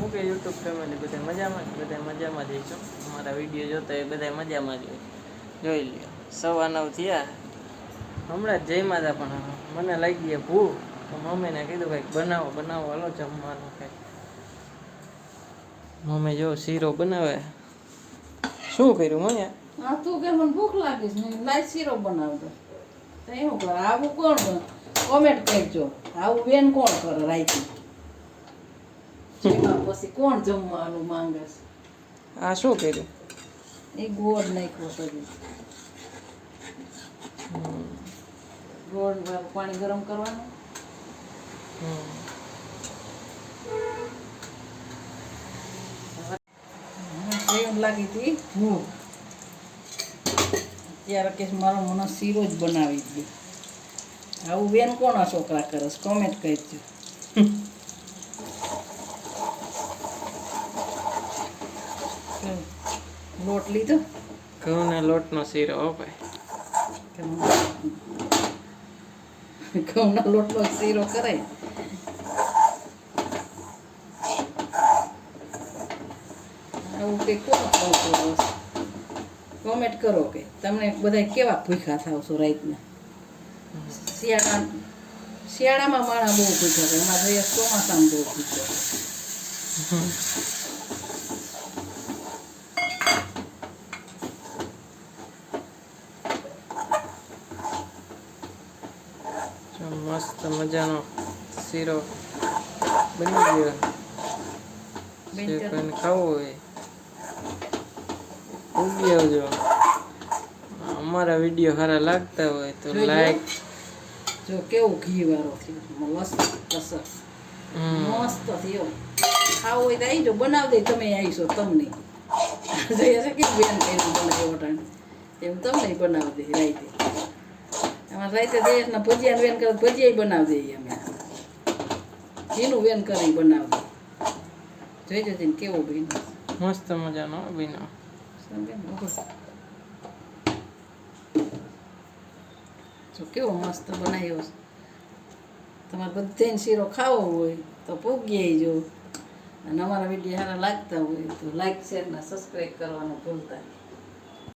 હું કે YouTube family બધા મજામાં જઈશું. અમારા વિડીયો જોતા એ બધા મજામાં જ જોઈ લ્યો. 9:15 થયા, હમણાં જ જઈ માતા, પણ મને લાગી ગઈ ભૂખ. તો મમ્મીને કીધું કંઈક બનાવો હાલો જમવાનું કંઈક. મમ્મી જો શીરો બનાવે. શું કર્યું મને? હા તું કે મને ભૂખ લાગી છે, લાઈ શીરો બનાવતો. તો એવું કરે, આવું કોણ કોમેન્ટ કરજો, આવું બેન કોણ કરે રાઈતી? જેમાં પછી કોણ જમવાનું માંગે છે? આ શું કર્યું? એ ગોળ નાખ્યો તો ગોળ પાણી ગરમ કરવાનું. એમ લાગી હતી ભૂખ, ત્યારે કે મારો મને શીરો જ બનાવી દે. આવું બેન કોના છોકરા કરે છે? કોમેન્ટ કરજો. લોટ લીધો, ઘઉંના લોટનો શીરો. હો ભાઈ, ઘઉંના લોટનો શીરો કરાય. આવું કંઈ કોણ કરો? કોમેન્ટ કરો કે તમને બધા કેવા ભૂખ્યા થાવ છો રાતના. શિયાળામાં માણા બહુ ભૂખ્યા થાય, એમાં જોઈએ ચોમાસામાં બહુ ભૂખ્યા. મસ્ત મજાનો શીરો બની ગયો. જે કોઈને ખાવું હોય ઉગી આવજો. અમારા વિડીયો સારા લાગતા હોય તો લાઈક. જો કેવું ઘી વાળો થયો, મસ્ત મસ્ત થયો. ખાવું હોય તો આવી જાઓ, બનાવી દે. તમે આવીશો તમને જોઈએ છે કે બેન કઈ બનાવ્યો ટાણે એમ તમને બનાવી દે રાઈતે. એમાં રાઈતે દેશના ભજીયા વેન કરે, ભજીયા બનાવી દઈએ અમે. ઘીનું વેન કરી બનાવી દે. જોઈ જતી કેવું બેન મસ્ત મજાનો બીનો. જો કેવો મસ્ત બનાવ્યો છે. તમારે બધાને શીરો ખાવો હોય તો પૂગી જો. અને અમારા વિડીયો સારા લાગતા હોય તો લાઈક શેર ને સબસ્ક્રાઈબ કરવાનું ભૂલતા નહીં.